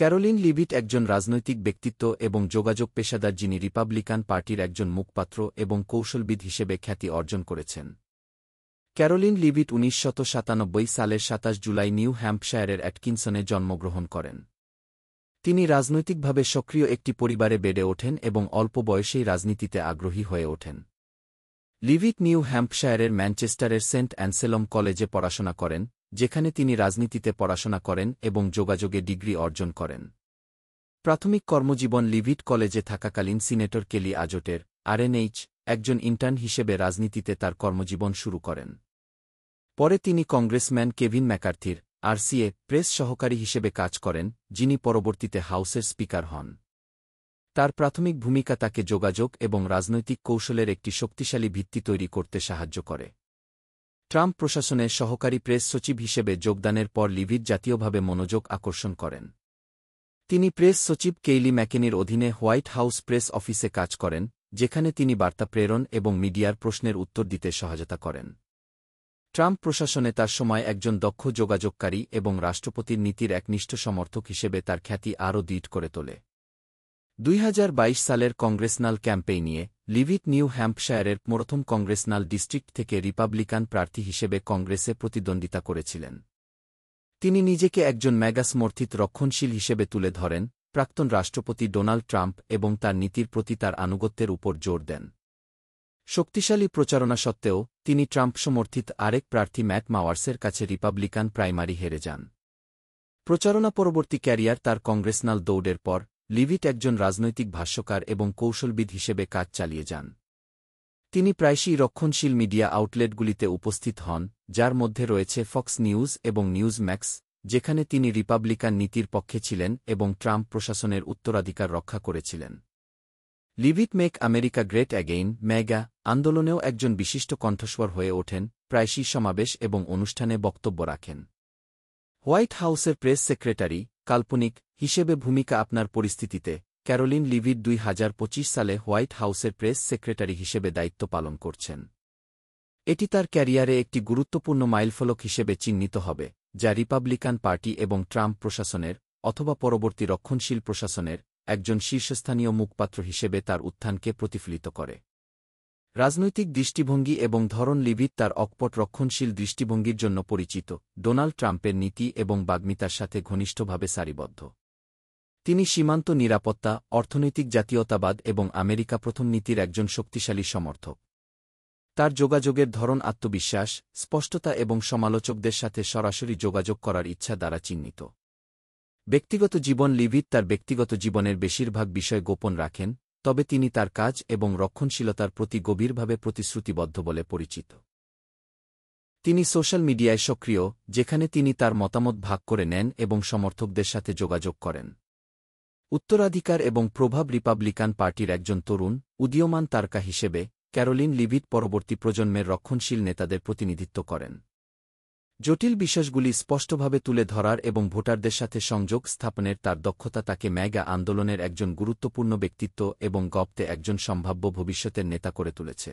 Karoline Leavitt একজন রাজনৈতিক ব্যক্তিত্ব এবং যোগাযোগ পেশাদার যিনি রিপাবলিকান পার্টির একজন মুখপাত্র এবং কৌশলবিদ হিসেবে খ্যাতি অর্জন করেছেন। ক্যারোলিন লিভিট 1997 সালের 27 জুলাই নিউ হ্যাম্পশায়ারের অ্যাটকিনসনে জন্মগ্রহণ করেন। তিনি রাজনৈতিকভাবে সক্রিয় একটি পরিবারে বেড়ে ওঠেন এবং অল্প বয়সেই রাজনীতিতে আগ্রহী হয়ে ওঠেন। লিভিট নিউ হ্যাম্পশায়ারের ম্যানচেস্টারের সেন্ট অ্যানসেলম কলেজে পড়াশোনা করেন, যেখানে তিনি রাজনীতিতে পড়াশোনা করেন এবং যোগাযোগে ডিগ্রি অর্জন করেন। প্রাথমিক কর্মজীবন লিভিট কলেজে থাকাকালীন সিনেটর কেলি আজোটের আরএনএইচ একজন ইন্টার্ন হিসেবে রাজনীতিতে তার কর্মজীবন শুরু করেন। পরে তিনি কংগ্রেসম্যান কেভিন ম্যাকার্থির আরসিএ প্রেস সহকারী হিসেবে কাজ করেন, যিনি পরবর্তীতে হাউসের স্পিকার হন। তার প্রাথমিক ভূমিকা তাকে যোগাযোগ এবং রাজনৈতিক কৌশলের একটি শক্তিশালী ভিত্তি তৈরি করতে সাহায্য করে। ট্রাম্প প্রশাসনের সহকারী প্রেস সচিব হিসেবে যোগদানের পর লিভিট জাতীয়ভাবে মনোযোগ আকর্ষণ করেন। তিনি প্রেস সচিব কেইলি ম্যাকেনির অধীনে হোয়াইট হাউস প্রেস অফিসে কাজ করেন, যেখানে তিনি বার্তা প্রেরণ এবং মিডিয়ার প্রশ্নের উত্তর দিতে সহায়তা করেন। ট্রাম্প প্রশাসনে তার সময় একজন দক্ষ যোগাযোগকারী এবং রাষ্ট্রপতির নীতির একনিষ্ঠ সমর্থক হিসেবে তার খ্যাতি আরও দৃঢ় করে তোলে। 2022 সালের কংগ্রেসনাল ক্যাম্পেইনে লিভিট নিউ হ্যাম্পশায়ারের প্রথম কংগ্রেসনাল ডিস্ট্রিক্ট থেকে রিপাবলিকান প্রার্থী হিসেবে কংগ্রেসে প্রতিদ্বন্দ্বিতা করেছিলেন। তিনি নিজেকে একজন মেগা সমর্থিত রক্ষণশীল হিসেবে তুলে ধরেন, প্রাক্তন রাষ্ট্রপতি ডোনাল্ড ট্রাম্প এবং তার নীতির প্রতি তার আনুগত্যের উপর জোর দেন। শক্তিশালী প্রচারণা সত্ত্বেও তিনি ট্রাম্প সমর্থিত আরেক প্রার্থী ম্যাট মাওয়ার্সের কাছে রিপাবলিকান প্রাইমারি হেরে যান। প্রচারণা পরবর্তী ক্যারিয়ার তার কংগ্রেসনাল দৌড়ের পর লিভিট একজন রাজনৈতিক ভাষ্যকার এবং কৌশলবিদ হিসেবে কাজ চালিয়ে যান। তিনি প্রায়শই রক্ষণশীল মিডিয়া আউটলেটগুলিতে উপস্থিত হন, যার মধ্যে রয়েছে ফক্স নিউজ এবং নিউজ ম্যাক্স, যেখানে তিনি রিপাবলিকান নীতির পক্ষে ছিলেন এবং ট্রাম্প প্রশাসনের উত্তরাধিকার রক্ষা করেছিলেন। Leavitt make America great again MAGA আন্দোলনেও একজন বিশিষ্ট কণ্ঠস্বর হয়ে ওঠেন, প্রায়শই সমাবেশ এবং অনুষ্ঠানে বক্তব্য রাখেন। হোয়াইট হাউসের প্রেস সেক্রেটারি কাল্পনিক হিসেবে ভূমিকা আপনার পরিস্থিতিতে ক্যারোলিন লিভিট 2025 সালে হোয়াইট হাউসের প্রেস সেক্রেটারি হিসেবে দায়িত্ব পালন করছেন। এটি তার ক্যারিয়ারে একটি গুরুত্বপূর্ণ মাইলফলক হিসেবে চিহ্নিত হবে, যা রিপাবলিকান পার্টি এবং ট্রাম্প প্রশাসনের অথবা পরবর্তী রক্ষণশীল প্রশাসনের একজন শীর্ষস্থানীয় মুখপাত্র হিসেবে তার উত্থানকে প্রতিফলিত করে। রাজনৈতিক দৃষ্টিভঙ্গি এবং ধরন লিভিট তার অকপট রক্ষণশীল দৃষ্টিভঙ্গির জন্য পরিচিত, ডোনাল্ড ট্রাম্পের নীতি এবং বাগ্মিতার সাথে ঘনিষ্ঠভাবে সারিবদ্ধ। তিনি সীমান্ত নিরাপত্তা, অর্থনৈতিক জাতীয়তাবাদ এবং আমেরিকা প্রথম নীতির একজন শক্তিশালী সমর্থক। তার যোগাযোগের ধরন আত্মবিশ্বাস, স্পষ্টতা এবং সমালোচকদের সাথে সরাসরি যোগাযোগ করার ইচ্ছা দ্বারা চিহ্নিত। ব্যক্তিগত জীবন লিভিট তার ব্যক্তিগত জীবনের বেশিরভাগ বিষয় গোপন রাখেন, তবে তিনি তার কাজ এবং রক্ষণশীলতার প্রতি গভীরভাবে প্রতিশ্রুতিবদ্ধ বলে পরিচিত। তিনি সোশ্যাল মিডিয়ায় সক্রিয়, যেখানে তিনি তার মতামত ভাগ করে নেন এবং সমর্থকদের সাথে যোগাযোগ করেন। উত্তরাধিকার এবং প্রভাব রিপাবলিকান পার্টির একজন তরুণ, উদীয়মান তারকা হিসেবে ক্যারোলিন লিভিট পরবর্তী প্রজন্মের রক্ষণশীল নেতাদের প্রতিনিধিত্ব করেন। জটিল বিষয়গুলি স্পষ্টভাবে তুলে ধরার এবং ভোটারদের সাথে সংযোগ স্থাপনের তার দক্ষতা তাকে মেগা আন্দোলনের একজন গুরুত্বপূর্ণ ব্যক্তিত্ব এবং গপ্তে একজন সম্ভাব্য ভবিষ্যতের নেতা করে তুলেছে।